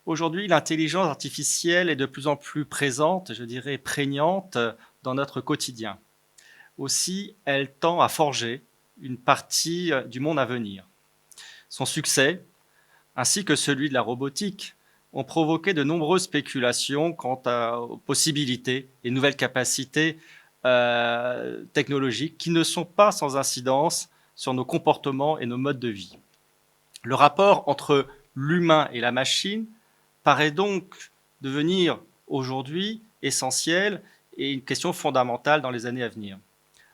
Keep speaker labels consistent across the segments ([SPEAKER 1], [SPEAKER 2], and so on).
[SPEAKER 1] Aujourd'hui, l'intelligence artificielle est de plus en plus présente, je dirais prégnante, dans notre quotidien. Aussi, elle tend à forger une partie du monde à venir. Son succès, ainsi que celui de la robotique, ont provoqué de nombreuses spéculations aux possibilités et nouvelles capacités technologiques qui ne sont pas sans incidence sur nos comportements et nos modes de vie. Le rapport entre l'humain et la machine paraît donc devenir aujourd'hui essentiel et une question fondamentale dans les années à venir.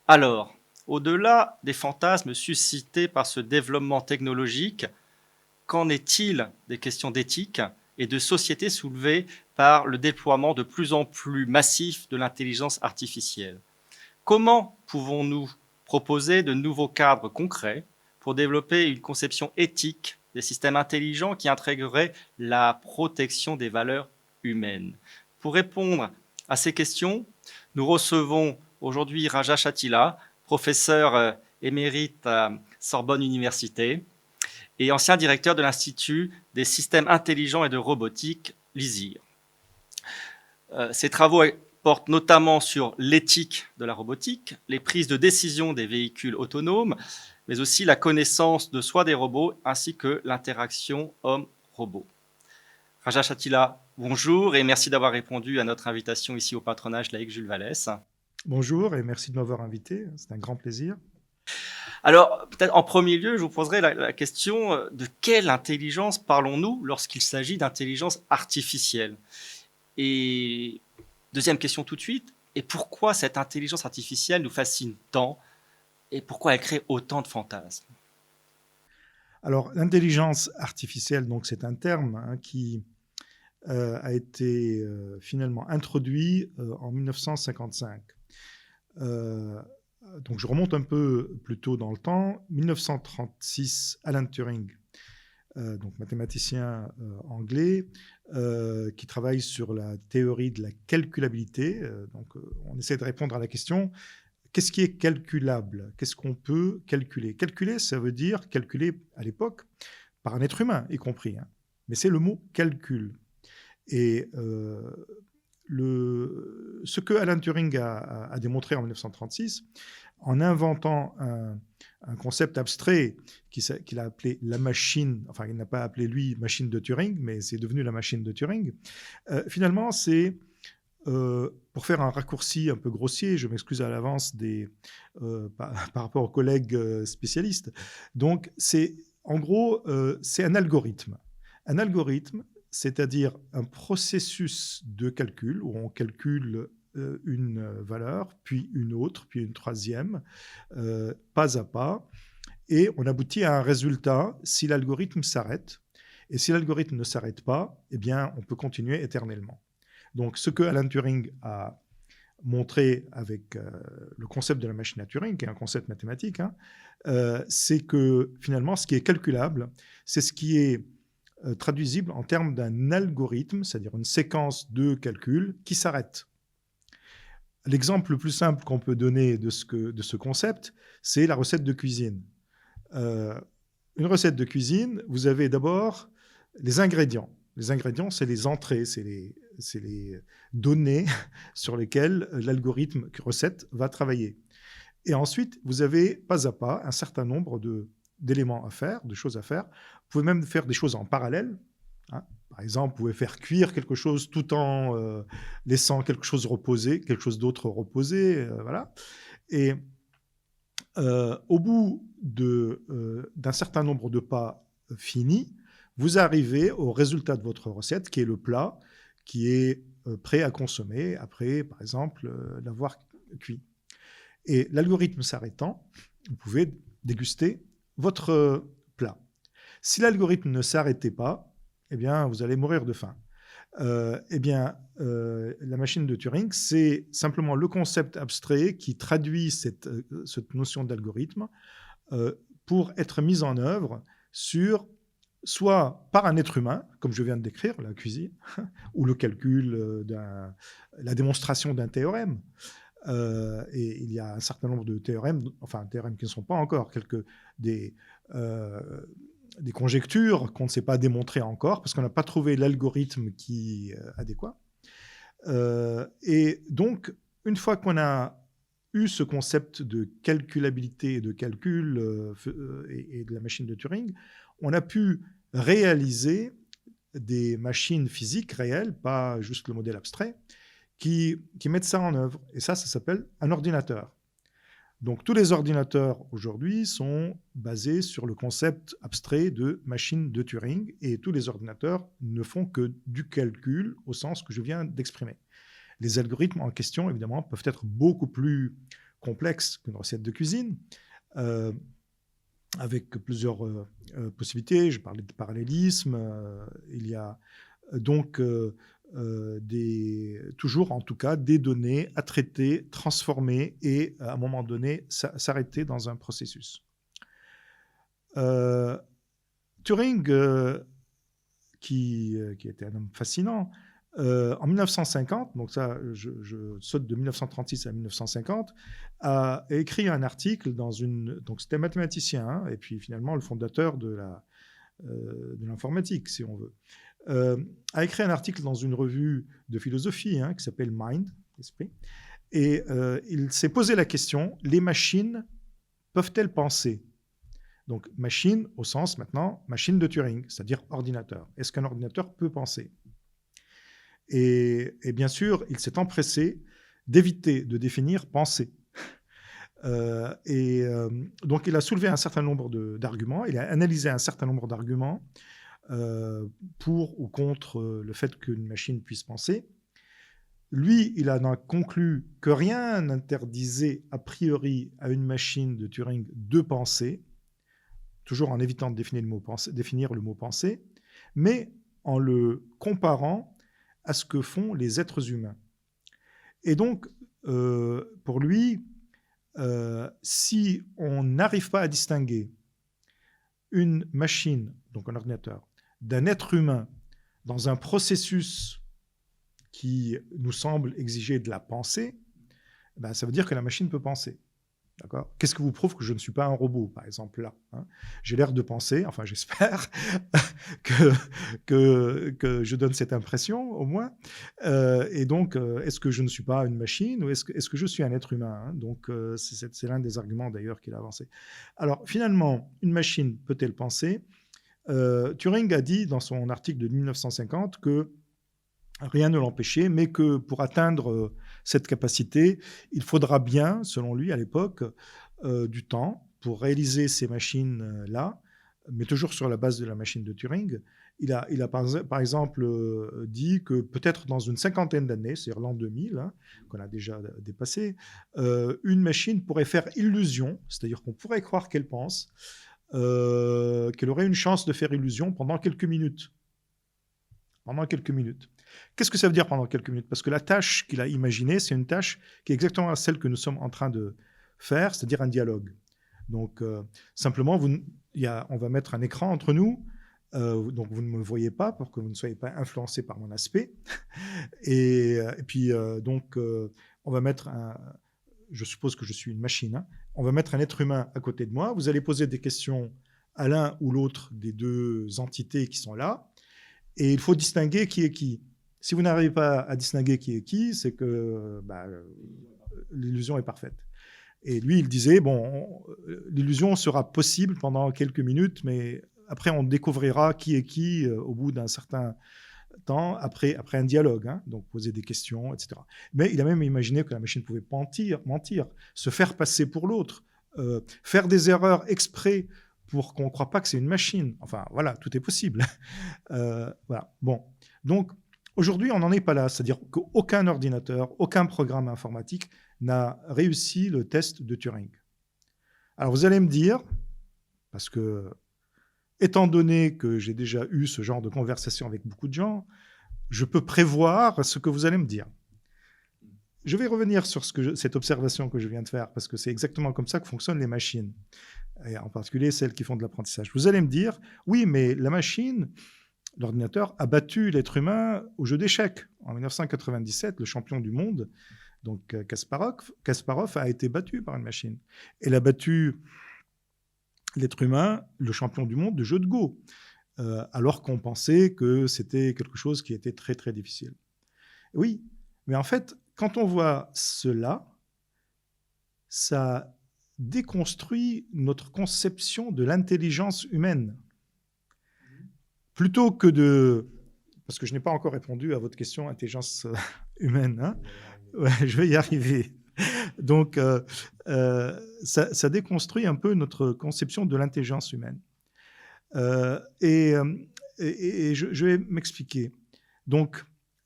[SPEAKER 1] Alors, au-delà des fantasmes suscités par ce développement technologique, qu'en est-il des questions d'éthique et de société soulevées par le déploiement de plus en plus massif de l'intelligence artificielle? Comment pouvons-nous proposer de nouveaux cadres concrets pour développer une conception éthique des systèmes intelligents qui intégrerait la protection des valeurs humaines? Pour répondre à ces questions, nous recevons aujourd'hui Raja Chatila, professeur émérite à Sorbonne Université et ancien directeur de l'Institut des systèmes intelligents et de robotique, l'ISIR. Ses travaux portent notamment sur l'éthique de la robotique, les prises de décision des véhicules autonomes, mais aussi la connaissance de soi des robots ainsi que l'interaction homme-robot. Raja Chatila, bonjour et merci d'avoir répondu à notre invitation ici au patronage laïque Jules Vallès.
[SPEAKER 2] Bonjour et merci de m'avoir invité, c'est un grand plaisir.
[SPEAKER 1] Alors, peut-être en premier lieu, je vous poserai la question de quelle intelligence parlons-nous lorsqu'il s'agit d'intelligence artificielle? Et deuxième question tout de suite, et pourquoi cette intelligence artificielle nous fascine tant et pourquoi elle crée autant de fantasmes?
[SPEAKER 2] Alors, l'intelligence artificielle, donc c'est un terme qui a été finalement introduit en 1955. Donc je remonte un peu plus tôt dans le temps. 1936, Alan Turing, donc mathématicien anglais, qui travaille sur la théorie de la calculabilité. On essaie de répondre à la question: qu'est-ce qui est calculable? Qu'est-ce qu'on peut calculer? Calculer, ça veut dire calculer à l'époque par un être humain y compris, hein. Mais c'est le mot calcul. Et ce que Alan Turing a démontré en 1936, en inventant un concept abstrait qu'il a appelé la machine, enfin il n'a pas appelé lui machine de Turing, mais c'est devenu la machine de Turing, finalement c'est pour faire un raccourci un peu grossier, je m'excuse à l'avance par rapport aux collègues spécialistes. Donc, en gros, c'est un algorithme. Un algorithme, c'est-à-dire un processus de calcul où on calcule une valeur, puis une autre, puis une troisième, pas à pas, et on aboutit à un résultat si l'algorithme s'arrête. Et si l'algorithme ne s'arrête pas, eh bien, on peut continuer éternellement. Donc, ce que Alan Turing a montré avec le concept de la machine à Turing, qui est un concept mathématique, c'est que finalement, ce qui est calculable, c'est ce qui est traduisible en termes d'un algorithme, c'est-à-dire une séquence de calculs qui s'arrête. L'exemple le plus simple qu'on peut donner de ce concept, c'est la recette de cuisine. Une recette de cuisine, vous avez d'abord les ingrédients. Les ingrédients, c'est les entrées, c'est les données sur lesquelles l'algorithme recette va travailler. Et ensuite, vous avez pas à pas un certain nombre d'éléments à faire, de choses à faire. Vous pouvez même faire des choses en parallèle, hein. Par exemple, vous pouvez faire cuire quelque chose tout en laissant quelque chose reposer, quelque chose d'autre reposer, voilà. Et au bout d'un certain nombre de pas finis, vous arrivez au résultat de votre recette, qui est le plat, qui est prêt à consommer après, par exemple, l'avoir cuit. Et l'algorithme s'arrêtant, vous pouvez déguster votre plat. Si l'algorithme ne s'arrêtait pas, eh bien, vous allez mourir de faim. La machine de Turing, c'est simplement le concept abstrait qui traduit cette notion d'algorithme pour être mise en œuvre soit par un être humain, comme je viens de décrire, la cuisine, ou le calcul, la démonstration d'un théorème. Et il y a un certain nombre de théorèmes qui ne sont pas encore des des conjectures qu'on ne sait pas démontrer encore, parce qu'on n'a pas trouvé l'algorithme qui est adéquat. Et donc, une fois qu'on a eu ce concept de calculabilité et de calcul et de la machine de Turing, on a pu réaliser des machines physiques réelles, pas juste le modèle abstrait, qui mettent ça en œuvre. Et ça s'appelle un ordinateur. Donc tous les ordinateurs aujourd'hui sont basés sur le concept abstrait de machine de Turing, et tous les ordinateurs ne font que du calcul au sens que je viens d'exprimer. Les algorithmes en question, évidemment, peuvent être beaucoup plus complexes qu'une recette de cuisine, avec plusieurs possibilités. Je parlais de parallélisme. Il y a donc toujours, en tout cas, des données à traiter, transformer et, à un moment donné, s'arrêter dans un processus. Turing, qui était un homme fascinant, en 1950, donc ça, je saute de 1936 à 1950, a écrit un article dans une... Donc c'était un mathématicien, hein, et puis finalement le fondateur de l'informatique, si on veut. A écrit un article dans une revue de philosophie qui s'appelle Mind, Esprit, et il s'est posé la question, les machines peuvent-elles penser? Donc machine au sens maintenant, machine de Turing, c'est-à-dire ordinateur. Est-ce qu'un ordinateur peut penser? Et bien sûr, il s'est empressé d'éviter de définir penser. Donc il a soulevé un certain nombre d'arguments, il a analysé un certain nombre d'arguments pour ou contre le fait qu'une machine puisse penser. Lui, il en a conclu que rien n'interdisait a priori à une machine de Turing de penser, toujours en évitant de définir le mot penser, mais en le comparant à ce que font les êtres humains. Et donc, pour lui, si on n'arrive pas à distinguer une machine, donc un ordinateur, d'un être humain dans un processus qui nous semble exiger de la pensée, ben ça veut dire que la machine peut penser. D'accord ? Qu'est-ce qui vous prouve que je ne suis pas un robot, par exemple, là, hein ? J'ai l'air de penser, enfin j'espère que je donne cette impression, au moins. Et donc, est-ce que je ne suis pas une machine ou est-ce que je suis un être humain, hein ? Donc, c'est l'un des arguments, d'ailleurs, qu'il a avancé. Alors, finalement, une machine peut-elle penser ? Turing a dit, dans son article de 1950, que rien ne l'empêchait, mais que pour atteindre cette capacité, il faudra bien, selon lui à l'époque, du temps pour réaliser ces machines-là, mais toujours sur la base de la machine de Turing. Il a par exemple dit que peut-être dans une cinquantaine d'années, c'est-à-dire l'an 2000, qu'on a déjà dépassé, une machine pourrait faire illusion, c'est-à-dire qu'on pourrait croire qu'elle pense, qu'elle aurait une chance de faire illusion pendant quelques minutes. Pendant quelques minutes. Qu'est-ce que ça veut dire pendant quelques minutes? Parce que la tâche qu'il a imaginée, c'est une tâche qui est exactement celle que nous sommes en train de faire, c'est-à-dire un dialogue. Donc, simplement, on va mettre un écran entre nous, donc vous ne me voyez pas pour que vous ne soyez pas influencé par mon aspect. Et puis, on va mettre je suppose que je suis une machine, hein. On va mettre un être humain à côté de moi. Vous allez poser des questions à l'un ou l'autre des deux entités qui sont là. Et il faut distinguer qui est qui. Si vous n'arrivez pas à distinguer qui est qui, c'est que l'illusion est parfaite. Et lui, il disait, bon, l'illusion sera possible pendant quelques minutes, mais après, on découvrira qui est qui au bout d'un certain temps, après un dialogue, hein, donc poser des questions, etc. Mais il a même imaginé que la machine pouvait mentir, se faire passer pour l'autre, faire des erreurs exprès pour qu'on ne croit pas que c'est une machine. Enfin, voilà, tout est possible. Voilà. Bon. Donc, aujourd'hui, on n'en est pas là. C'est-à-dire qu'aucun ordinateur, aucun programme informatique n'a réussi le test de Turing. Alors, vous allez me dire, parce que, étant donné que j'ai déjà eu ce genre de conversation avec beaucoup de gens, je peux prévoir ce que vous allez me dire. Je vais revenir sur cette observation que je viens de faire, parce que c'est exactement comme ça que fonctionnent les machines, et en particulier celles qui font de l'apprentissage. Vous allez me dire, oui, mais la machine, l'ordinateur, a battu l'être humain au jeu d'échecs. En 1997, le champion du monde, donc Kasparov, a été battu par une machine. Elle a battu l'être humain le champion du monde de jeu de Go, alors qu'on pensait que c'était quelque chose qui était très très difficile. Oui, mais en fait, quand on voit cela, ça déconstruit notre conception de l'intelligence humaine. Plutôt que de... Parce que je n'ai pas encore répondu à votre question intelligence humaine. Hein, ouais, je vais y arriver. Donc, ça déconstruit un peu notre conception de l'intelligence humaine. Et je vais m'expliquer. Donc,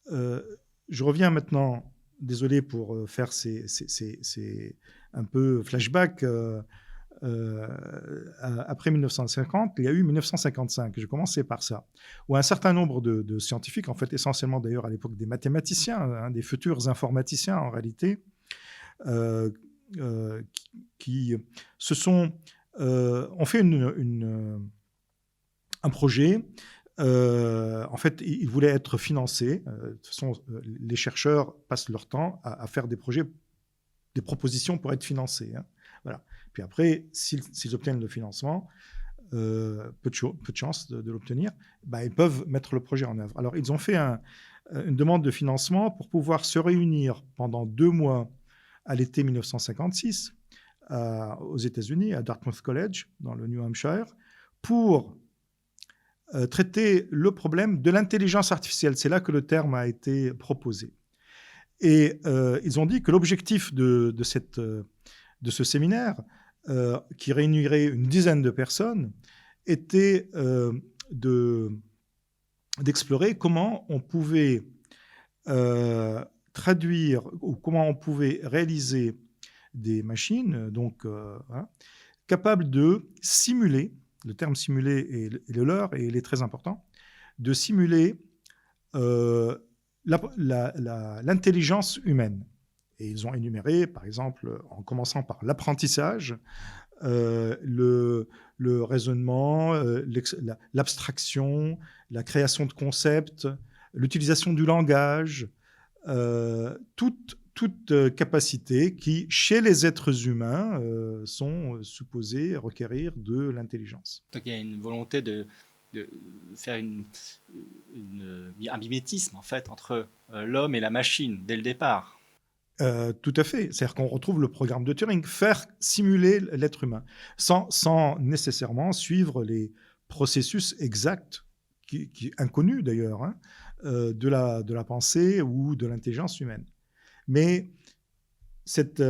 [SPEAKER 2] je reviens maintenant, désolé pour faire ces un peu flashback. Après 1950, il y a eu 1955, je commençais par ça, où un certain nombre de scientifiques, en fait essentiellement d'ailleurs à l'époque des mathématiciens, hein, des futurs informaticiens en réalité, qui se sont ont fait un projet. En fait, ils voulaient être financés. De toute façon, les chercheurs passent leur temps à faire des projets, des propositions pour être financés. Hein. Voilà. Puis après, s'ils obtiennent le financement, peu de chance de l'obtenir, bah, ils peuvent mettre le projet en œuvre. Alors, ils ont fait une demande de financement pour pouvoir se réunir pendant 2 mois à l'été 1956 aux États-Unis, à Dartmouth College, dans le New Hampshire, pour traiter le problème de l'intelligence artificielle. C'est là que le terme a été proposé. Et ils ont dit que l'objectif de ce séminaire, qui réunirait une dizaine de personnes, était d'explorer comment on pouvait traduire ou comment on pouvait réaliser des machines capables de simuler, le terme simuler est le leur et il est très important, de simuler l'intelligence humaine. Et ils ont énuméré, par exemple, en commençant par l'apprentissage, le raisonnement, l'abstraction, la création de concepts, l'utilisation du langage, toute capacité qui, chez les êtres humains, sont supposées requérir de l'intelligence.
[SPEAKER 1] Donc il y a une volonté de faire un mimétisme en fait entre l'homme et la machine dès le départ.
[SPEAKER 2] Tout à fait. C'est-à-dire qu'on retrouve le programme de Turing, faire simuler l'être humain, sans nécessairement suivre les processus exacts, inconnus d'ailleurs, hein, de la pensée ou de l'intelligence humaine. Mais cette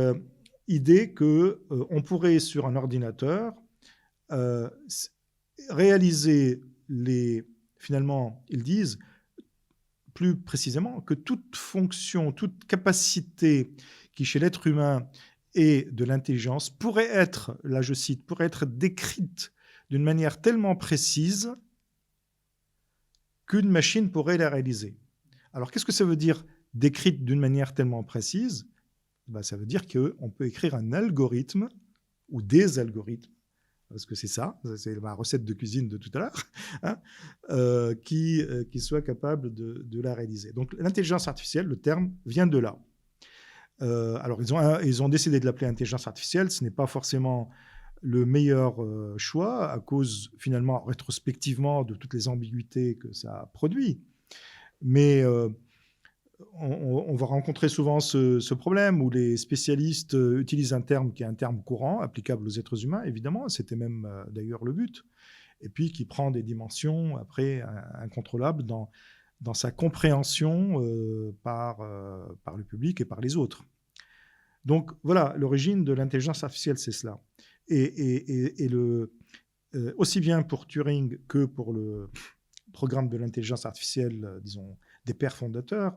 [SPEAKER 2] idée qu'on pourrait, sur un ordinateur, réaliser finalement, ils disent, plus précisément, que toute fonction, toute capacité qui, chez l'être humain, est de l'intelligence, pourrait être, là je cite, pourrait être décrite d'une manière tellement précise qu'une machine pourrait la réaliser. Alors, qu'est-ce que ça veut dire, décrite d'une manière tellement précise? Ben, ça veut dire qu'on peut écrire un algorithme ou des algorithmes, parce que c'est ça, c'est ma recette de cuisine de tout à l'heure, hein, qui soit capable de la réaliser. Donc l'intelligence artificielle, le terme vient de là. Alors ils ont décidé de l'appeler intelligence artificielle, ce n'est pas forcément le meilleur choix, à cause finalement rétrospectivement de toutes les ambiguïtés que ça produit. Mais on va rencontrer souvent ce problème où les spécialistes utilisent un terme qui est un terme courant, applicable aux êtres humains, évidemment, c'était même d'ailleurs le but, et puis qui prend des dimensions après incontrôlables dans sa compréhension par le public et par les autres. Donc voilà, l'origine de l'intelligence artificielle, c'est cela. Et aussi bien pour Turing que pour le programme de l'intelligence artificielle, disons, des pères fondateurs,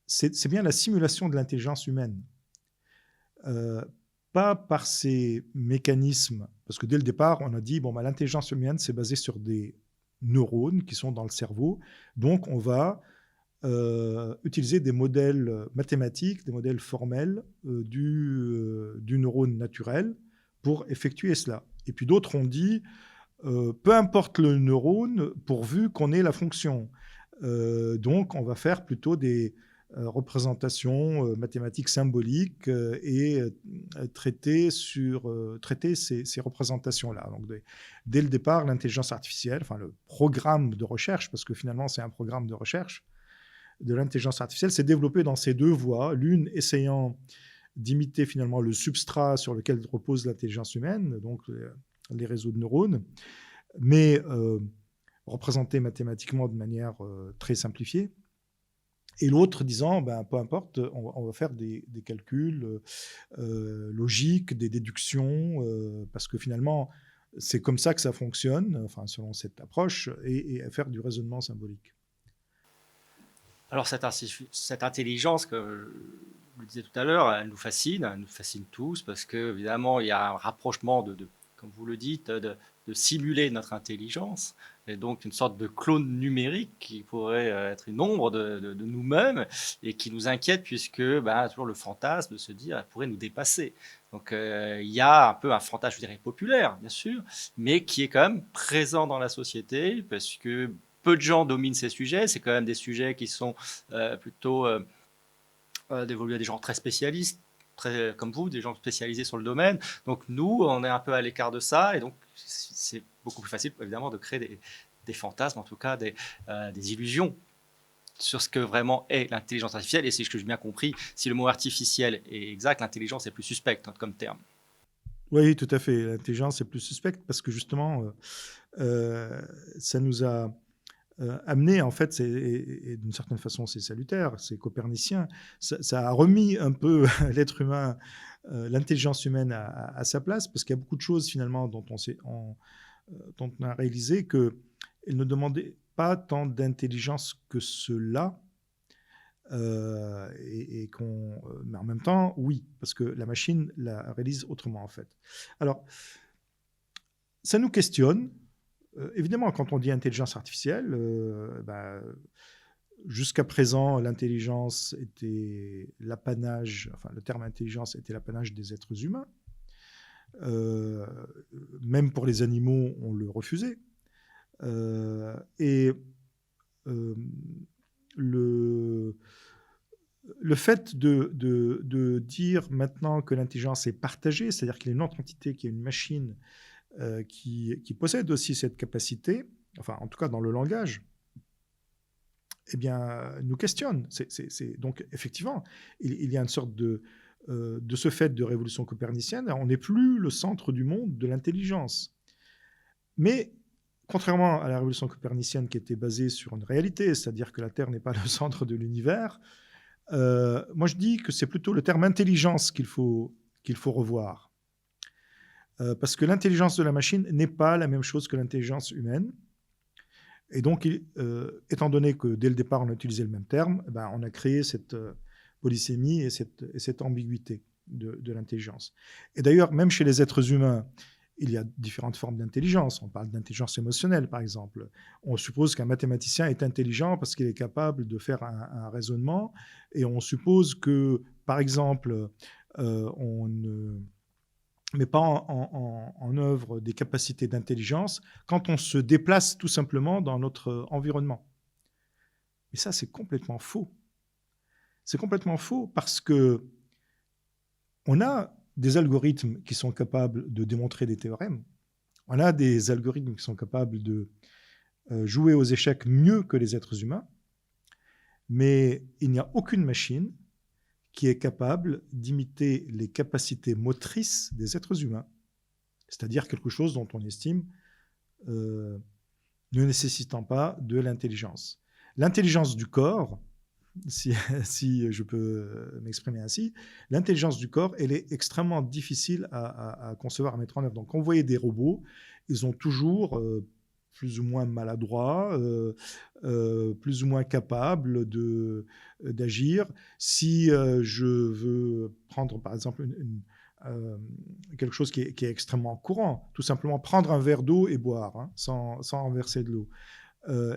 [SPEAKER 2] c'est bien la simulation de l'intelligence humaine. Pas par ces mécanismes, parce que dès le départ, on a dit, bon, l'intelligence humaine, c'est basé sur des neurones qui sont dans le cerveau, donc on va utiliser des modèles mathématiques, des modèles formels du neurone naturel pour effectuer cela. Et puis d'autres ont dit, peu importe le neurone, pourvu qu'on ait la fonction. Donc, on va faire plutôt des représentations mathématiques symboliques et traiter ces représentations-là. Donc, dès le départ, l'intelligence artificielle, enfin le programme de recherche, parce que finalement c'est un programme de recherche de l'intelligence artificielle, s'est développé dans ces deux voies, l'une essayant d'imiter finalement le substrat sur lequel repose l'intelligence humaine, donc les réseaux de neurones, mais représenté mathématiquement de manière très simplifiée. Et l'autre disant, ben, peu importe, on va faire des calculs logiques, des déductions, parce que finalement, c'est comme ça que ça fonctionne, enfin, selon cette approche, et faire du raisonnement symbolique.
[SPEAKER 1] Alors cette intelligence, que je le disais tout à l'heure, elle nous fascine tous, parce que évidemment il y a un rapprochement comme vous le dites, de simuler notre intelligence, et donc une sorte de clone numérique qui pourrait être une ombre de nous-mêmes et qui nous inquiète, puisque toujours le fantasme de se dire elle pourrait nous dépasser. Donc il y a un peu un fantasme, je dirais, populaire, bien sûr, mais qui est quand même présent dans la société, parce que peu de gens dominent ces sujets. C'est quand même des sujets qui sont plutôt dévolus à des gens très spécialistes, très, comme vous, des gens spécialisés sur le domaine. Donc nous, on est un peu à l'écart de ça, et donc c'est beaucoup plus facile, évidemment, de créer des fantasmes, en tout cas des illusions sur ce que vraiment est l'intelligence artificielle. Et c'est ce que j'ai bien compris. Si le mot artificiel est exact, l'intelligence est plus suspecte, hein, comme terme.
[SPEAKER 2] Oui, tout à fait. L'intelligence est plus suspecte parce que justement, ça nous a amené, en fait, et d'une certaine façon, c'est salutaire, c'est copernicien, ça a remis un peu l'être humain, l'intelligence humaine à sa place, parce qu'il y a beaucoup de choses finalement dont dont on a réalisé qu'elles ne demandaient pas tant d'intelligence que cela. Mais en même temps, oui, parce que la machine la réalise autrement, en fait. Alors, ça nous questionne. Évidemment, quand on dit intelligence artificielle, jusqu'à présent, l'intelligence était l'apanage, enfin, le terme intelligence était l'apanage des êtres humains. Même pour les animaux, on le refusait. Le fait de dire maintenant que l'intelligence est partagée, c'est-à-dire qu'il y a une autre entité, qui est une machine qui possède aussi cette capacité, enfin en tout cas dans le langage, eh bien, nous questionne. Donc effectivement, il y a une sorte de ce fait de révolution copernicienne, on n'est plus le centre du monde de l'intelligence. Mais contrairement à la révolution copernicienne qui était basée sur une réalité, c'est-à-dire que la Terre n'est pas le centre de l'univers, moi je dis que c'est plutôt le terme intelligence qu'il faut revoir. Parce que l'intelligence de la machine n'est pas la même chose que l'intelligence humaine. Et donc, étant donné que dès le départ on a utilisé le même terme, on a créé cette polysémie et cette ambiguïté de l'intelligence. Et d'ailleurs, même chez les êtres humains, il y a différentes formes d'intelligence. On parle d'intelligence émotionnelle, par exemple. On suppose qu'un mathématicien est intelligent parce qu'il est capable de faire un raisonnement. Et on suppose que, par exemple, on ne met pas en œuvre des capacités d'intelligence quand on se déplace tout simplement dans notre environnement. Mais ça, c'est complètement faux. C'est complètement faux parce que on a des algorithmes qui sont capables de démontrer des théorèmes. On a des algorithmes qui sont capables de jouer aux échecs mieux que les êtres humains, mais il n'y a aucune machine qui est capable d'imiter les capacités motrices des êtres humains, c'est-à-dire quelque chose dont on estime ne nécessitant pas de l'intelligence. L'intelligence du corps, si je peux m'exprimer ainsi, l'intelligence du corps, elle est extrêmement difficile à concevoir, à mettre en œuvre. Donc, quand vous voyez des robots, ils ont toujours plus ou moins maladroits, plus ou moins capables d'agir. Si je veux prendre, par exemple, quelque chose qui est extrêmement courant, tout simplement prendre un verre d'eau et boire, hein, sans renverser de l'eau.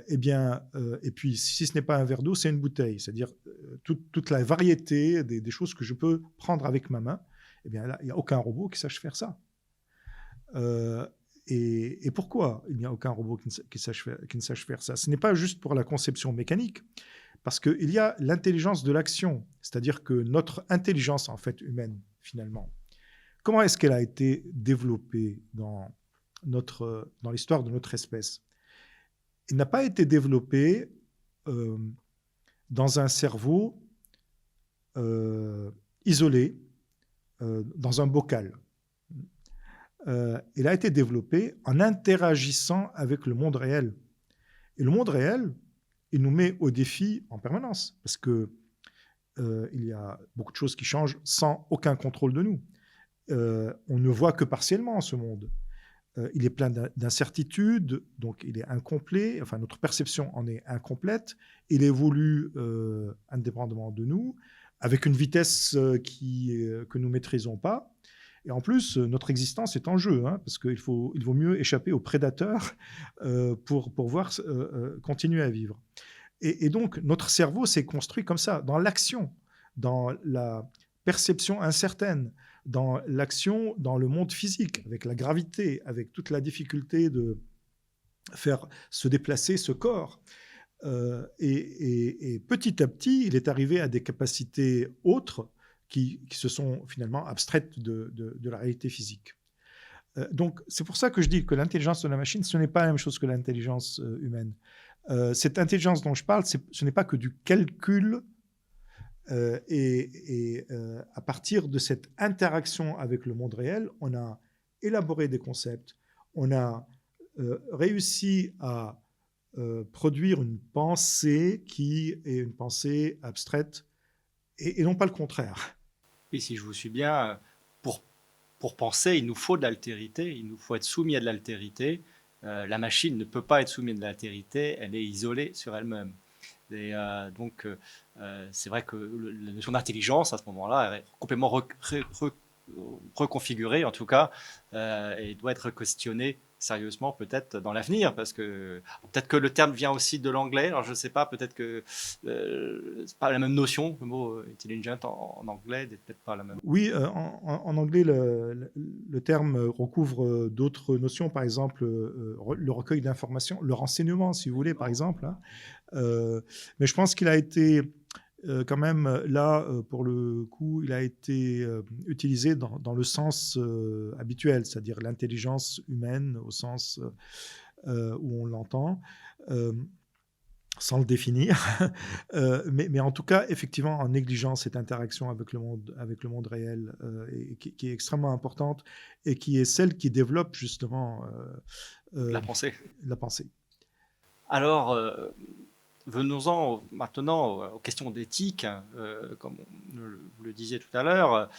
[SPEAKER 2] Et puis, si ce n'est pas un verre d'eau, c'est une bouteille, c'est-à-dire toute la variété des choses que je peux prendre avec ma main. Eh bien, là, il n'y a aucun robot qui sache faire ça. Et pourquoi il n'y a aucun robot qui ne sache faire ça? Ce n'est pas juste pour la conception mécanique, Parce qu'il y a l'intelligence de l'action, c'est-à-dire que notre intelligence, en fait, humaine, finalement, comment est-ce qu'elle a été développée dans l'histoire de notre espèce? Elle n'a pas été développée euh, dans un cerveau isolé, dans un bocal. Elle a été développée en interagissant avec le monde réel. Et le monde réel, il nous met au défi en permanence, parce que il y a beaucoup de choses qui changent sans aucun contrôle de nous. On ne voit que partiellement ce monde. Il est plein d'incertitudes, donc il est incomplet, enfin notre perception en est incomplète, il évolue indépendamment de nous, avec une vitesse que nous ne maîtrisons pas. Et en plus, notre existence est en jeu, hein, parce qu'il vaut mieux échapper aux prédateurs pour pouvoir continuer à vivre. Et donc, notre cerveau s'est construit comme ça, dans l'action, dans la perception incertaine, dans l'action dans le monde physique, avec la gravité, avec toute la difficulté de faire se déplacer ce corps. Et petit à petit, il est arrivé à des capacités autres qui se sont finalement abstraites de la réalité physique. Donc, c'est pour ça que je dis que l'intelligence de la machine, ce n'est pas la même chose que l'intelligence humaine. Cette intelligence dont je parle, ce n'est pas que du calcul. À partir de cette interaction avec le monde réel, on a élaboré des concepts, on a réussi à produire une pensée qui est une pensée abstraite et non pas le contraire.
[SPEAKER 1] Et si je vous suis bien, pour penser, il nous faut de l'altérité, il nous faut être soumis à de l'altérité. La machine ne peut pas être soumise à de l'altérité, elle est isolée sur elle-même. Et donc, c'est vrai que la notion d'intelligence, à ce moment-là, est complètement reconfigurée, en tout cas, et doit être questionnée sérieusement peut-être dans l'avenir, parce que peut-être que le terme vient aussi de l'anglais, alors je ne sais pas, peut-être que c'est pas la même notion, le mot intelligent en anglais n'est peut-être pas la même.
[SPEAKER 2] Oui, en anglais, le terme recouvre d'autres notions, par exemple le recueil d'informations, le renseignement, si vous voulez, par exemple. Hein. Mais je pense qu'il a été quand même, là, pour le coup, il a été utilisé dans le sens habituel, c'est-à-dire l'intelligence humaine au sens où on l'entend. Sans le définir, mais en tout cas, effectivement, en négligeant cette interaction avec le monde réel, et qui est extrêmement importante et qui est celle qui développe justement
[SPEAKER 1] La pensée.
[SPEAKER 2] la pensée.
[SPEAKER 1] Alors, venons-en maintenant aux questions d'éthique. Comme vous le disiez tout à l'heure,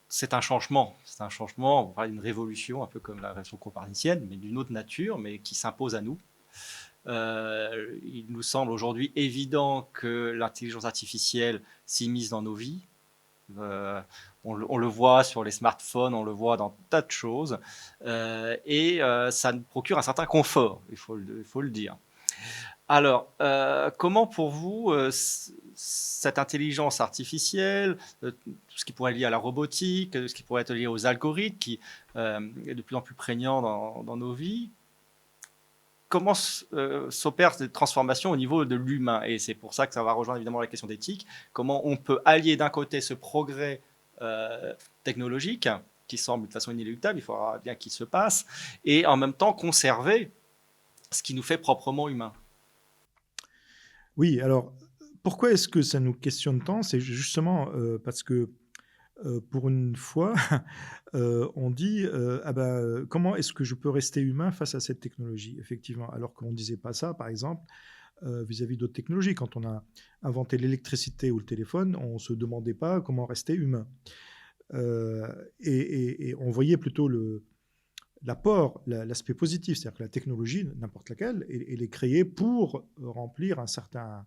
[SPEAKER 1] c'est un changement. C'est un changement, on parle d'une révolution, un peu comme la révolution copernicienne, mais d'une autre nature, mais qui s'impose à nous. Il nous semble aujourd'hui évident que l'intelligence artificielle s'immisce dans nos vies. On le voit sur les smartphones, on le voit dans tas de choses, et ça nous procure un certain confort, il faut le dire. Alors, comment pour vous, cette intelligence artificielle, tout ce qui pourrait être lié à la robotique, ce qui pourrait être lié aux algorithmes, qui est de plus en plus prégnant dans nos vies, comment s'opèrent ces transformations au niveau de l'humain? Et c'est pour ça que ça va rejoindre évidemment la question d'éthique. Comment on peut allier d'un côté ce progrès technologique, qui semble de toute façon inéluctable, il faudra bien qu'il se passe, et en même temps conserver ce qui nous fait proprement humains.
[SPEAKER 2] Oui, alors pourquoi est-ce que ça nous questionne tant? C'est justement parce que pour une fois, on dit comment est-ce que je peux rester humain face à cette technologie? Effectivement, alors qu'on ne disait pas ça, par exemple, vis-à-vis d'autres technologies. Quand on a inventé l'électricité ou le téléphone, on ne se demandait pas comment rester humain. Et on voyait plutôt l'apport, l'aspect positif, c'est-à-dire que la technologie, n'importe laquelle, elle est créée pour remplir un certain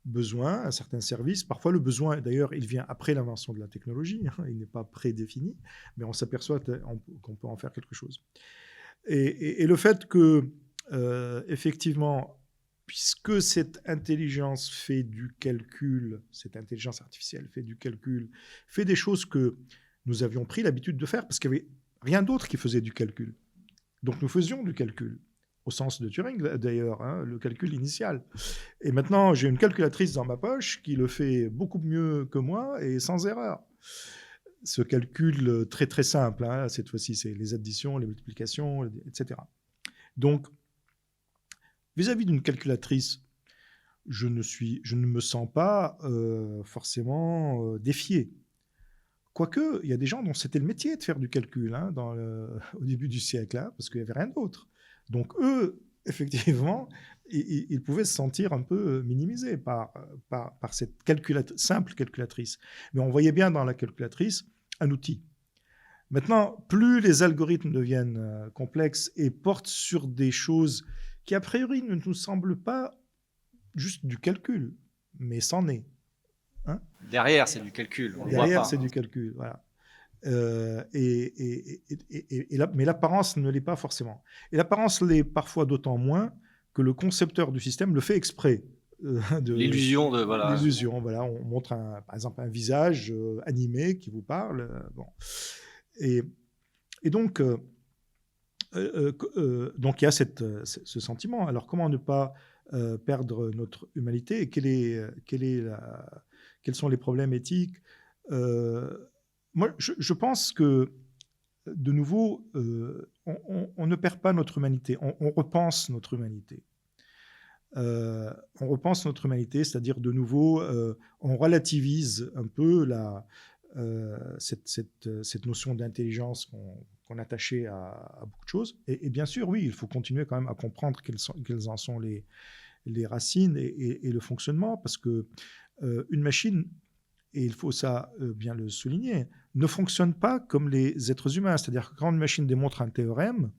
[SPEAKER 2] besoin, un certain service. Parfois, le besoin, d'ailleurs, il vient après l'invention de la technologie, hein, il n'est pas prédéfini, mais on s'aperçoit qu'on peut en faire quelque chose. Et le fait que, effectivement, puisque cette intelligence fait du calcul, cette intelligence artificielle fait du calcul, fait des choses que nous avions pris l'habitude de faire, parce qu'il n'y avait rien d'autre qui faisait du calcul. Donc nous faisions du calcul. au sens de Turing d'ailleurs, hein, le calcul initial. Et maintenant, j'ai une calculatrice dans ma poche qui le fait beaucoup mieux que moi et sans erreur. Ce calcul très très simple, hein, cette fois-ci, c'est les additions, les multiplications, etc. Donc, vis-à-vis d'une calculatrice, je ne me sens pas forcément défié. Quoique, il y a des gens dont c'était le métier de faire du calcul hein, au début du siècle, hein, parce qu'il n'y avait rien d'autre. Donc eux, effectivement, ils pouvaient se sentir un peu minimisés par cette simple calculatrice. Mais on voyait bien dans la calculatrice un outil. Maintenant, plus les algorithmes deviennent complexes et portent sur des choses qui, a priori, ne nous semblent pas juste du calcul, mais c'en est.
[SPEAKER 1] Hein, derrière, c'est du calcul.
[SPEAKER 2] Derrière, c'est du calcul. Voilà. Mais l'apparence ne l'est pas forcément. Et l'apparence l'est parfois d'autant moins que le concepteur du système le fait exprès.
[SPEAKER 1] L'illusion de voilà.
[SPEAKER 2] L'illusion, voilà. On montre par exemple un visage animé qui vous parle. Bon. Et donc, donc il y a ce sentiment. Alors comment ne pas perdre notre humanité et quels sont les problèmes éthiques moi, je pense que, de nouveau, on ne perd pas notre humanité, on repense notre humanité. On repense notre humanité, c'est-à-dire, de nouveau, on relativise un peu cette notion d'intelligence qu'on attachait à beaucoup de choses. Et bien sûr, oui, il faut continuer quand même à comprendre quelles en sont les racines et le fonctionnement, parce que une machine, et il faut ça bien le souligner, ne fonctionne pas comme les êtres humains. C'est-à-dire que quand une machine démontre un théorème,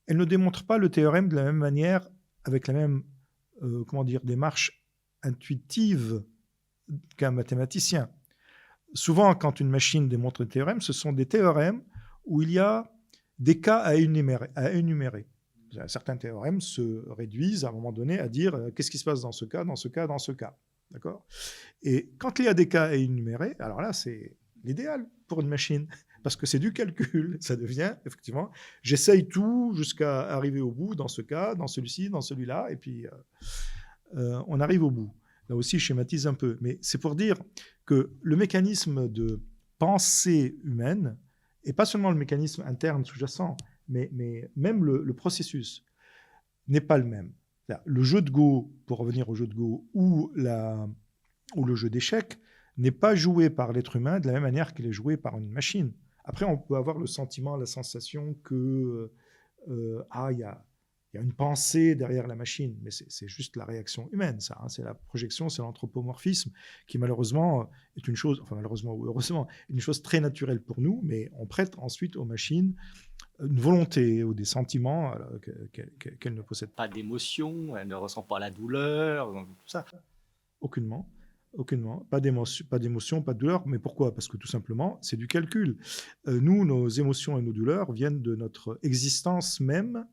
[SPEAKER 2] elle ne démontre pas le théorème de la même manière, avec la même démarche intuitive qu'un mathématicien. Souvent, quand une machine démontre un théorème, ce sont des théorèmes où il y a des cas à énumérer. Certains théorèmes se réduisent à un moment donné à dire qu'est-ce qui se passe dans ce cas, dans ce cas, dans ce cas. D'accord ? Et quand il y a des cas à énumérer, alors là, c'est l'idéal pour une machine, parce que c'est du calcul. Ça devient, effectivement, j'essaye tout jusqu'à arriver au bout dans ce cas, dans celui-ci, dans celui-là, et puis on arrive au bout. Là aussi, je schématise un peu. Mais c'est pour dire que le mécanisme de pensée humaine, et pas seulement le mécanisme interne sous-jacent, mais même le processus, n'est pas le même. Le jeu de Go, pour revenir au jeu de Go, ou le jeu d'échecs, n'est pas joué par l'être humain de la même manière qu'il est joué par une machine. Après, on peut avoir le sentiment, la sensation que il y a une pensée derrière la machine, mais c'est juste la réaction humaine, ça. Hein, c'est la projection, c'est l'anthropomorphisme, qui malheureusement est une chose, enfin malheureusement ou heureusement, une chose très naturelle pour nous, mais on prête ensuite aux machines une volonté ou des sentiments qu'elle ne possède
[SPEAKER 1] pas. Pas d'émotion, elle ne ressent pas la douleur, tout ça.
[SPEAKER 2] Aucunement. Pas d'émotion, pas de douleur. Mais pourquoi ? Parce que tout simplement, c'est du calcul. Nous, nos émotions et nos douleurs viennent de notre existence même,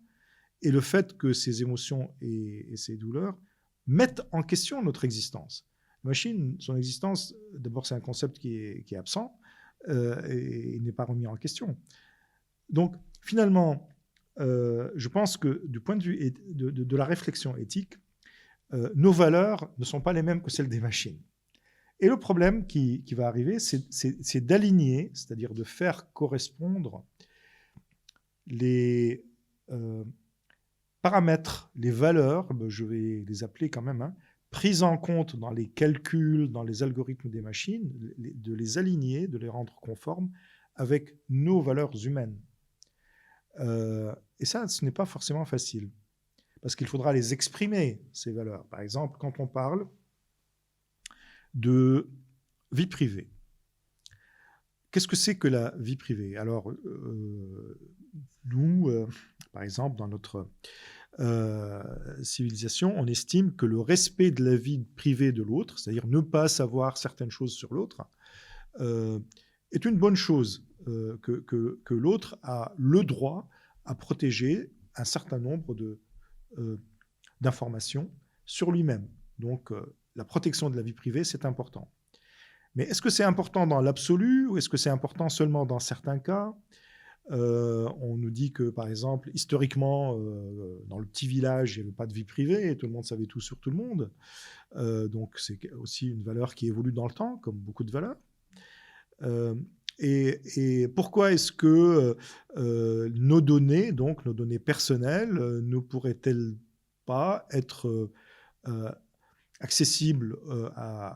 [SPEAKER 2] et le fait que ces émotions et ces douleurs mettent en question notre existence. La machine, son existence, d'abord, c'est un concept qui est absent et n'est pas remis en question. Donc, finalement, je pense que du point de vue de la réflexion éthique, nos valeurs ne sont pas les mêmes que celles des machines. Et le problème qui va arriver, c'est d'aligner, c'est-à-dire de faire correspondre les paramètres, les valeurs, je vais les appeler quand même, hein, prises en compte dans les calculs, dans les algorithmes des machines, de les aligner, de les rendre conformes avec nos valeurs humaines. Et ça, ce n'est pas forcément facile, parce qu'il faudra les exprimer, ces valeurs. Par exemple, quand on parle de vie privée. Qu'est-ce que c'est que la vie privée ? Alors, nous, par exemple, dans notre civilisation, on estime que le respect de la vie privée de l'autre, c'est-à-dire ne pas savoir certaines choses sur l'autre, est une bonne chose, que l'autre a le droit à protéger un certain nombre d'informations sur lui-même. Donc, la protection de la vie privée, c'est important. Mais est-ce que c'est important dans l'absolu ou est-ce que c'est important seulement dans certains cas ? On nous dit que, par exemple, historiquement, dans le petit village, il n'y avait pas de vie privée, et tout le monde savait tout sur tout le monde. Donc c'est aussi une valeur qui évolue dans le temps, comme beaucoup de valeurs. Et pourquoi est-ce que nos données, donc nos données personnelles, ne pourraient-elles pas être accessibles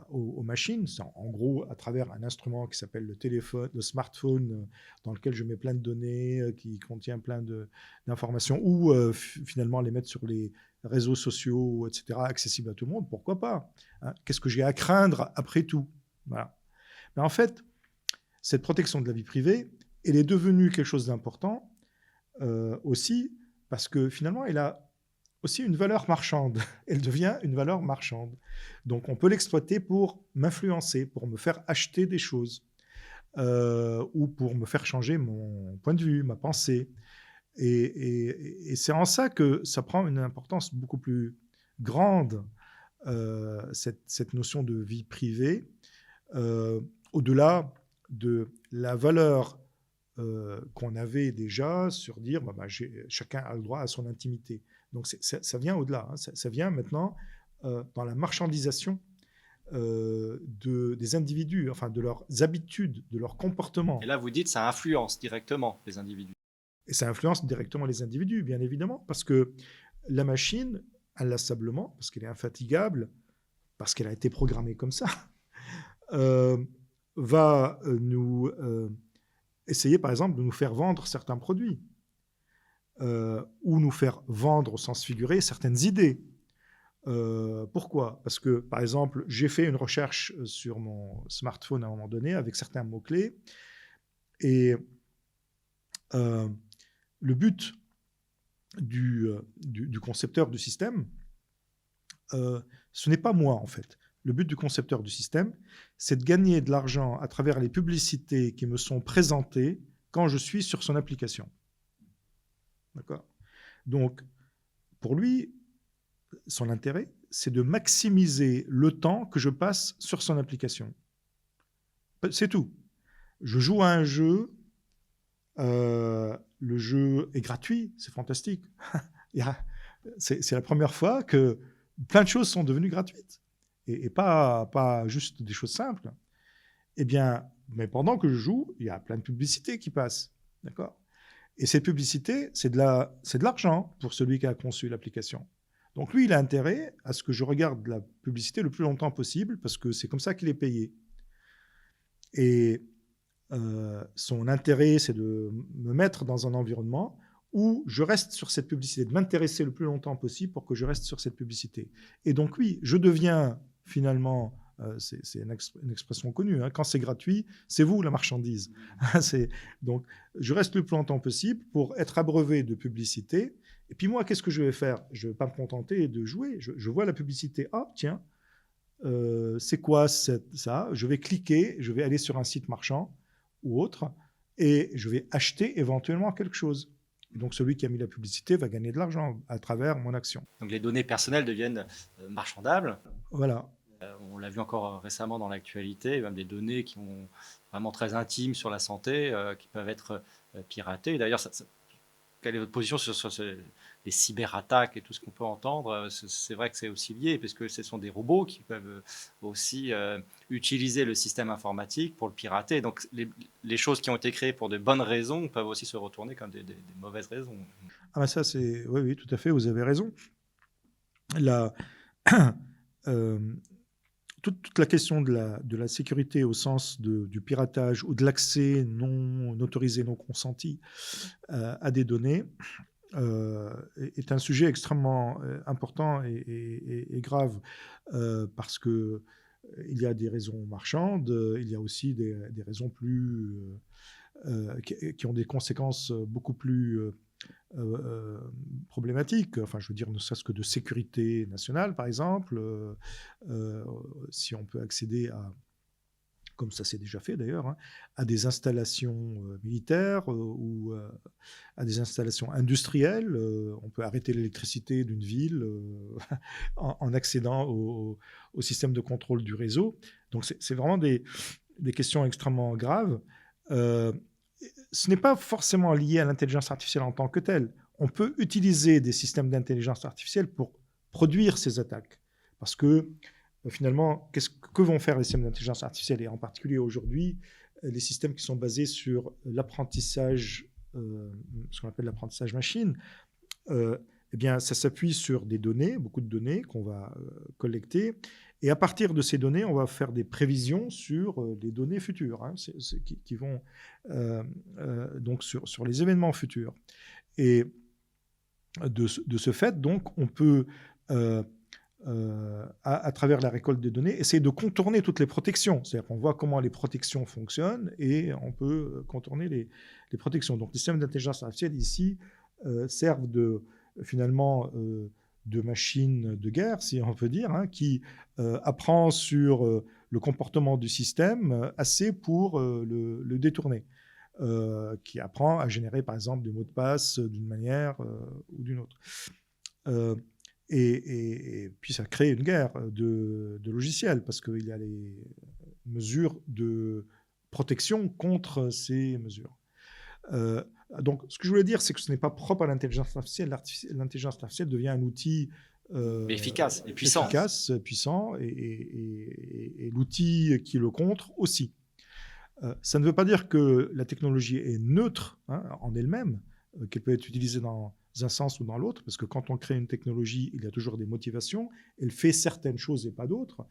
[SPEAKER 2] aux machines, en gros à travers un instrument qui s'appelle le téléphone, le smartphone, dans lequel je mets plein de données, qui contient plein d'informations, ou finalement les mettre sur les réseaux sociaux, etc., accessibles à tout le monde, pourquoi pas, hein? Qu'est-ce que j'ai à craindre après tout? Voilà. Mais en fait, cette protection de la vie privée, elle est devenue quelque chose d'important aussi, parce que finalement, elle a aussi une valeur marchande. Elle devient une valeur marchande. Donc on peut l'exploiter pour m'influencer, pour me faire acheter des choses, ou pour me faire changer mon point de vue, ma pensée. Et c'est en ça que ça prend une importance beaucoup plus grande, cette notion de vie privée, au-delà de la valeur qu'on avait déjà sur dire chacun a le droit à son intimité. Donc ça vient au-delà, hein. Ça vient maintenant dans la marchandisation des individus, enfin de leurs habitudes, de leur comportement.
[SPEAKER 1] Et là, vous dites ça influence directement les individus.
[SPEAKER 2] Et ça influence directement les individus, bien évidemment, parce que la machine, inlassablement, parce qu'elle est infatigable, parce qu'elle a été programmée comme ça, va nous essayer, par exemple, de nous faire vendre certains produits, ou nous faire vendre, au sens figuré, certaines idées. Pourquoi? Parce que, par exemple, j'ai fait une recherche sur mon smartphone à un moment donné avec certains mots-clés, et le but du concepteur du système, ce n'est pas moi, en fait. Le but du concepteur du système, c'est de gagner de l'argent à travers les publicités qui me sont présentées quand je suis sur son application. D'accord? Donc, pour lui, son intérêt, c'est de maximiser le temps que je passe sur son application. C'est tout. Je joue à un jeu, le jeu est gratuit, c'est fantastique. C'est la première fois que plein de choses sont devenues gratuites, et pas juste des choses simples. Eh bien, mais pendant que je joue, il y a plein de publicités qui passent. D'accord? Et cette publicité, c'est de l'argent pour celui qui a conçu l'application. Donc lui, il a intérêt à ce que je regarde la publicité le plus longtemps possible, parce que c'est comme ça qu'il est payé. Et son intérêt, c'est de me mettre dans un environnement où je reste sur cette publicité, de m'intéresser le plus longtemps possible pour que je reste sur cette publicité. Et donc oui, je deviens finalement, c'est une expression connue, hein, quand c'est gratuit, c'est vous la marchandise. Donc je reste le plus longtemps possible pour être abreuvé de publicité. Et puis moi, qu'est-ce que je vais faire? Je ne vais pas me contenter de jouer. Je vois la publicité, ah tiens, c'est quoi ça? Je vais cliquer, je vais aller sur un site marchand ou autre, et je vais acheter éventuellement quelque chose. Et donc celui qui a mis la publicité va gagner de l'argent à travers mon action.
[SPEAKER 1] Donc les données personnelles deviennent marchandables.
[SPEAKER 2] Voilà.
[SPEAKER 1] On l'a vu encore récemment dans l'actualité, même des données qui sont vraiment très intimes sur la santé, qui peuvent être piratées. D'ailleurs, quelle est votre position sur les cyberattaques et tout ce qu'on peut entendre? C'est vrai que c'est aussi lié, puisque ce sont des robots qui peuvent aussi utiliser le système informatique pour le pirater. Donc les choses qui ont été créées pour de bonnes raisons peuvent aussi se retourner comme des mauvaises raisons.
[SPEAKER 2] Ah ben ça, c'est... Oui, tout à fait, vous avez raison. Toute la question de la sécurité au sens du piratage ou de l'accès non autorisé, non consenti à des données est un sujet extrêmement important et grave, parce que il y a des raisons marchandes, il y a aussi des raisons plus qui ont des conséquences beaucoup plus problématiques. Enfin, je veux dire, ne serait-ce que de sécurité nationale, par exemple, si on peut accéder à, comme ça s'est déjà fait d'ailleurs, hein, à des installations militaires ou à des installations industrielles. On peut arrêter l'électricité d'une ville en accédant au système de contrôle du réseau. Donc c'est vraiment des questions extrêmement graves. ce n'est pas forcément lié à l'intelligence artificielle en tant que telle. On peut utiliser des systèmes d'intelligence artificielle pour produire ces attaques. Parce que finalement, que vont faire les systèmes d'intelligence artificielle, et en particulier aujourd'hui, les systèmes qui sont basés sur l'apprentissage, ce qu'on appelle l'apprentissage machine, eh bien, ça s'appuie sur des données, beaucoup de données qu'on va collecter. Et à partir de ces données, on va faire des prévisions sur les données futures, hein, qui vont donc sur les événements futurs. Et de ce fait, donc, on peut, à travers la récolte des données, essayer de contourner toutes les protections. C'est-à-dire qu'on voit comment les protections fonctionnent et on peut contourner les protections. Donc, les systèmes d'intelligence artificielle, ici, servent finalement de machine de guerre, si on peut dire, hein, qui apprend sur le comportement du système assez pour le détourner, qui apprend à générer par exemple des mots de passe d'une manière ou d'une autre. Et puis ça crée une guerre de logiciels parce qu'il y a les mesures de protection contre ces mesures. Donc, ce que je voulais dire, c'est que ce n'est pas propre à l'intelligence artificielle. L'intelligence artificielle devient un outil
[SPEAKER 1] efficace et puissant.
[SPEAKER 2] Puissant, et l'outil qui le contre aussi. Ça ne veut pas dire que la technologie est neutre, hein, en elle-même, qu'elle peut être utilisée dans un sens ou dans l'autre, parce que quand on crée une technologie, il y a toujours des motivations. Elle fait certaines choses et pas d'autres.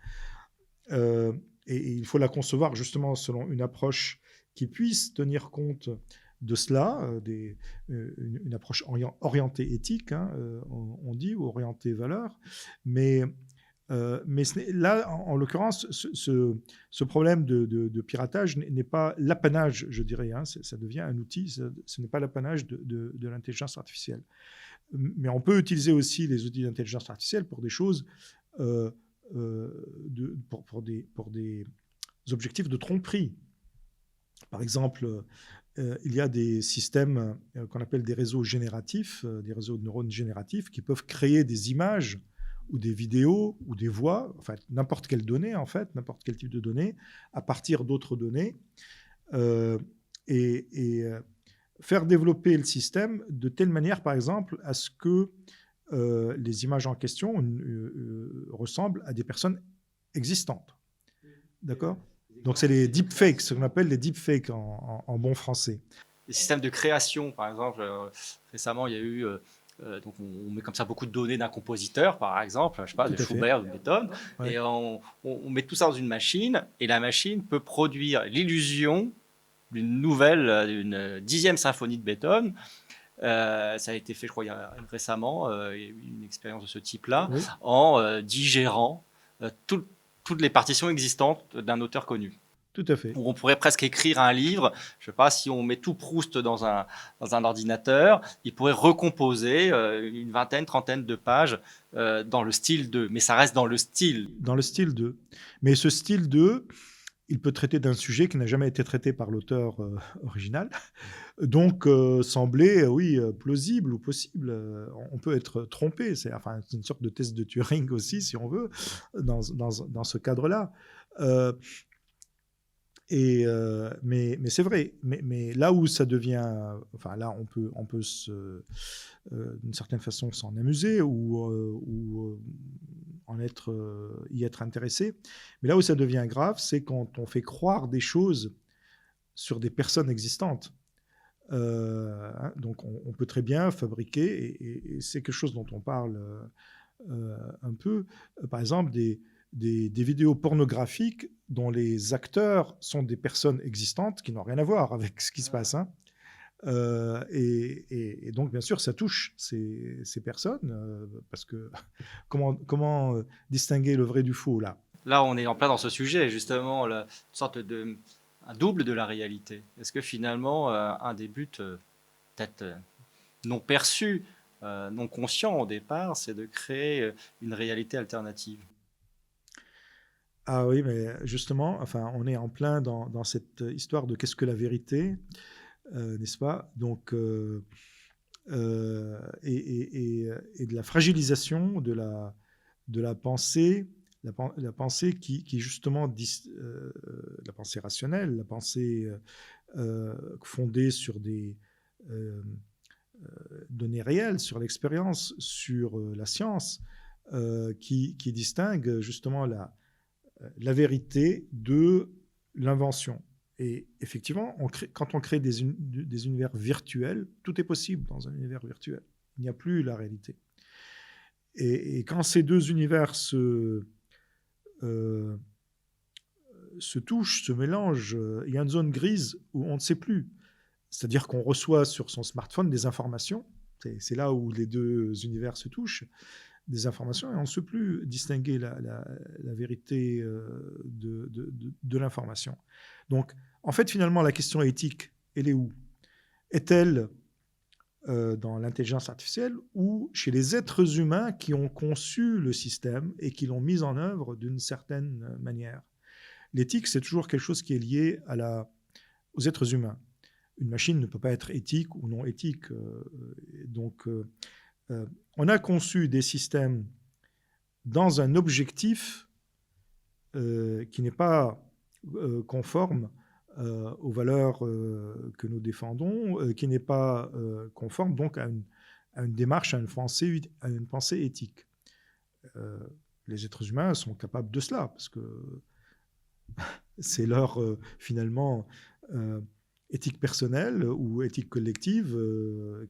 [SPEAKER 2] Et il faut la concevoir justement selon une approche qui puisse tenir compte de cela, une approche orientée éthique, hein, on dit, ou orientée valeur. Mais là, en l'occurrence, ce problème de piratage n'est pas l'apanage, je dirais. Hein, ça devient un outil, ce n'est pas l'apanage de l'intelligence artificielle. Mais on peut utiliser aussi les outils d'intelligence artificielle pour des choses, pour des objectifs de tromperie. Par exemple, il y a des systèmes qu'on appelle des réseaux génératifs, des réseaux de neurones génératifs qui peuvent créer des images ou des vidéos ou des voix, enfin n'importe quelle donnée en fait, n'importe quel type de données, à partir d'autres données, et faire développer le système de telle manière, par exemple, à ce que les images en question ressemblent à des personnes existantes. D'accord ? Donc, c'est les deepfakes, ce qu'on appelle les deepfakes en bon français.
[SPEAKER 1] Les systèmes de création, par exemple, récemment, il y a eu... donc on met comme ça beaucoup de données d'un compositeur, par exemple, je sais pas, de Schubert, de Beethoven, ouais. Et on met tout ça dans une machine, et la machine peut produire l'illusion d'une nouvelle, d'une 10e symphonie de Beethoven. Ça a été fait, je crois, récemment, une expérience de ce type-là, oui. En digérant toutes les partitions existantes d'un auteur connu.
[SPEAKER 2] Tout à fait.
[SPEAKER 1] Où on pourrait presque écrire un livre. Je ne sais pas, si on met tout Proust dans un ordinateur, il pourrait recomposer une vingtaine, trentaine de pages dans le style 2. Mais ça reste dans le style.
[SPEAKER 2] Dans le style 2. Mais ce style 2, il peut traiter d'un sujet qui n'a jamais été traité par l'auteur original. Donc, sembler, oui, plausible ou possible. On peut être trompé. C'est une sorte de test de Turing aussi, si on veut, dans ce cadre-là. Mais c'est vrai. Mais là où ça devient, enfin là on peut d'une certaine façon s'en amuser ou y être intéressé. Mais là où ça devient grave, c'est quand on fait croire des choses sur des personnes existantes. Donc on peut très bien fabriquer, et c'est quelque chose dont on parle un peu, par exemple des vidéos pornographiques dont les acteurs sont des personnes existantes qui n'ont rien à voir avec ce qui se passe. Hein. Et donc, bien sûr, ça touche ces personnes, parce que comment distinguer le vrai du faux, là ?
[SPEAKER 1] Là, on est en plein dans ce sujet, justement, une sorte un double de la réalité. Est-ce que finalement, un des buts, peut-être non perçu, non conscient au départ, c'est de créer une réalité alternative ?
[SPEAKER 2] Ah oui, mais justement, enfin, on est en plein dans cette histoire de qu'est-ce que la vérité, n'est-ce pas ? Donc, et de la fragilisation de la pensée, la pensée qui justement, la pensée rationnelle, la pensée fondées sur des données réelles, sur l'expérience, sur la science, qui distinguent justement la vérité de l'invention. Et effectivement, quand on crée des univers virtuels, tout est possible dans un univers virtuel. Il n'y a plus la réalité. Et quand ces deux univers se touchent, se mélangent, il y a une zone grise où on ne sait plus. C'est-à-dire qu'on reçoit sur son smartphone des informations. C'est là où les deux univers se touchent, des informations, et on ne sait plus distinguer la vérité de l'information. Donc, en fait, finalement, la question éthique, elle est où? Est-elle dans l'intelligence artificielle ou chez les êtres humains qui ont conçu le système et qui l'ont mis en œuvre d'une certaine manière? L'éthique, c'est toujours quelque chose qui est lié aux êtres humains. Une machine ne peut pas être éthique ou non éthique. On a conçu des systèmes dans un objectif qui n'est pas conforme aux valeurs que nous défendons, qui n'est pas conforme donc à une démarche, à une pensée éthique. Les êtres humains sont capables de cela, parce que c'est leur, finalement, éthique personnelle ou éthique collective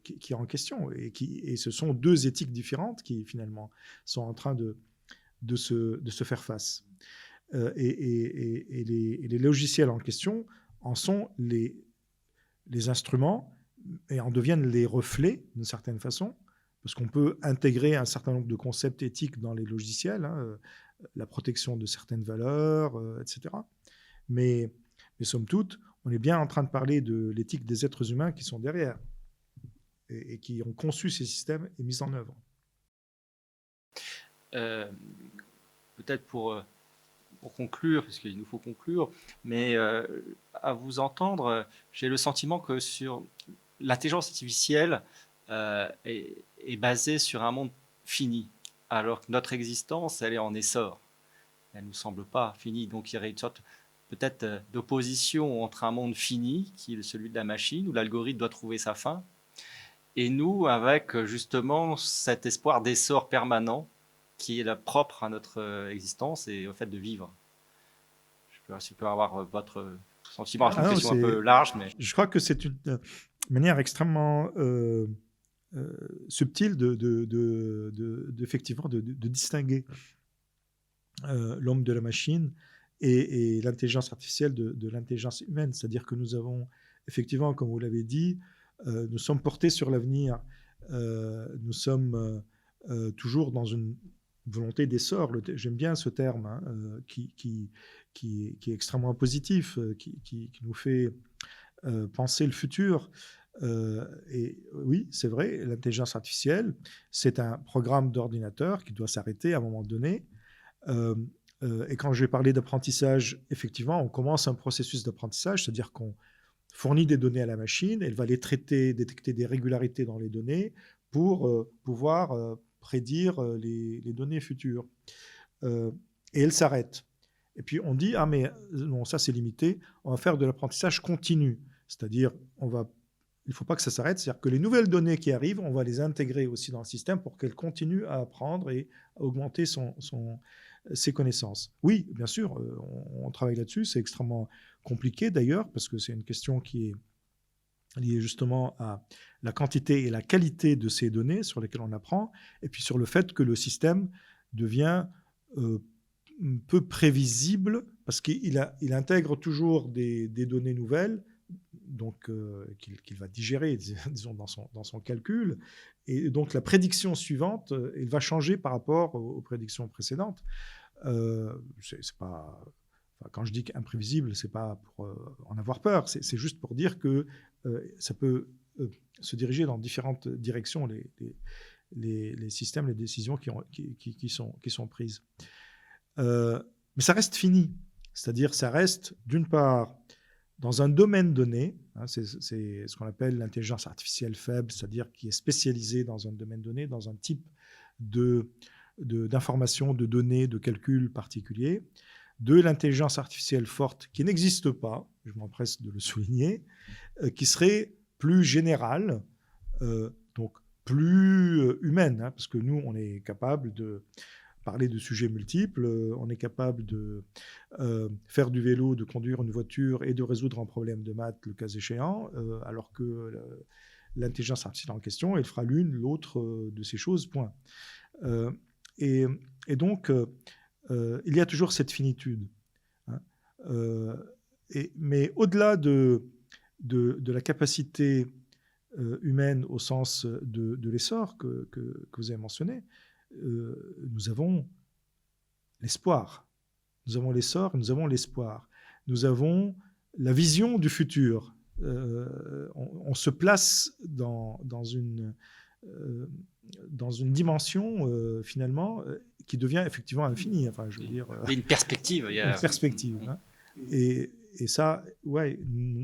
[SPEAKER 2] qui est en question. Et ce sont deux éthiques différentes qui, finalement, sont en train de se faire face. Et les logiciels en question en sont les instruments et en deviennent les reflets, d'une certaine façon, parce qu'on peut intégrer un certain nombre de concepts éthiques dans les logiciels, la protection de certaines valeurs, etc. Mais somme toute, on est bien en train de parler de l'éthique des êtres humains qui sont derrière et qui ont conçu ces systèmes et mis en œuvre.
[SPEAKER 1] Peut-être pour conclure, parce qu'il nous faut conclure, mais à vous entendre, j'ai le sentiment que sur l'intelligence artificielle est basée sur un monde fini, alors que notre existence, elle est en essor. Elle ne nous semble pas finie, donc il y aurait une sorte peut-être d'opposition entre un monde fini, qui est celui de la machine, où l'algorithme doit trouver sa fin, et nous, avec justement cet espoir d'essor permanent, qui est propre à notre existence et au fait de vivre. Je peux avoir votre sentiment, c'est une question un peu large, mais...
[SPEAKER 2] Je crois que c'est une manière extrêmement subtile effectivement de distinguer l'homme de la machine et l'intelligence artificielle de l'intelligence humaine. C'est-à-dire que nous avons, effectivement, comme vous l'avez dit, nous sommes portés sur l'avenir. Nous sommes toujours dans une volonté d'essor. J'aime bien ce terme qui est extrêmement positif, qui nous fait penser le futur. Et oui, c'est vrai, l'intelligence artificielle, c'est un programme d'ordinateur qui doit s'arrêter à un moment donné. Et quand je vais parler d'apprentissage, effectivement, on commence un processus d'apprentissage, c'est-à-dire qu'on fournit des données à la machine, elle va les traiter, détecter des régularités dans les données pour pouvoir prédire les données futures. Et elle s'arrête. Et puis on dit, ah mais non, ça c'est limité, on va faire de l'apprentissage continu. C'est-à-dire, il ne faut pas que ça s'arrête, c'est-à-dire que les nouvelles données qui arrivent, on va les intégrer aussi dans le système pour qu'elles continuent à apprendre et à augmenter ses connaissances. Oui, bien sûr, on travaille là-dessus, c'est extrêmement compliqué d'ailleurs, parce que c'est une question qui est liée justement à la quantité et la qualité de ces données sur lesquelles on apprend, et puis sur le fait que le système devient peu prévisible, parce qu'il intègre toujours des données nouvelles, donc qu'il va digérer, disons, dans son calcul, et donc la prédiction suivante, elle va changer par rapport aux prédictions précédentes. C'est pas, enfin, quand je dis imprévisible, c'est pas pour en avoir peur, c'est juste pour dire que ça peut se diriger dans différentes directions, les systèmes, les décisions qui sont prises. Mais ça reste fini, c'est-à-dire ça reste d'une part dans un domaine donné, c'est ce qu'on appelle l'intelligence artificielle faible, c'est-à-dire qui est spécialisée dans un domaine donné, dans un type d'information, de données, de calcul particulier. de l'intelligence artificielle forte qui n'existe pas, je m'empresse de le souligner, qui serait plus générale, donc plus humaine, hein, parce que nous, on est capable de parler de sujets multiples, on est capable de faire du vélo, de conduire une voiture et de résoudre un problème de maths le cas échéant, alors que l'intelligence artificielle en question, elle fera l'une, l'autre de ces choses, point. Et donc, il y a toujours cette finitude. Hein. Mais au-delà de la capacité humaine au sens de l'essor que vous avez mentionné, nous avons l'espoir. Nous avons l'essor et nous avons l'espoir. Nous avons la vision du futur. On se place dans une dimension finalement qui devient effectivement infinie. Enfin, je veux dire,
[SPEAKER 1] une perspective.
[SPEAKER 2] Une perspective. Hein. Et ça, ouais,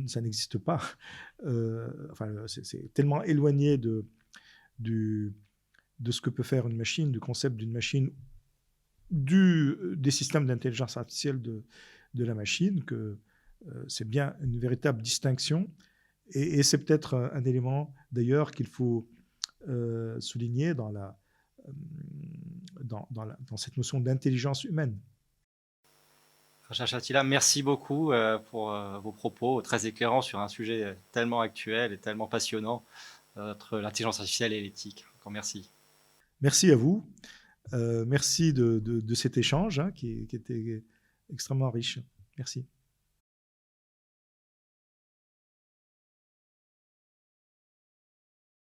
[SPEAKER 2] ça n'existe pas. Enfin, c'est tellement éloigné de ce que peut faire une machine, du concept d'une machine, des systèmes d'intelligence artificielle de la machine, que c'est bien une véritable distinction. Et c'est peut-être un élément, d'ailleurs, qu'il faut souligner dans cette notion d'intelligence humaine.
[SPEAKER 1] Richard Chatilla, merci beaucoup pour vos propos très éclairants sur un sujet tellement actuel et tellement passionnant entre l'intelligence artificielle et l'éthique. Encore merci.
[SPEAKER 2] Merci à vous. Merci de cet échange hein, qui était extrêmement riche. Merci.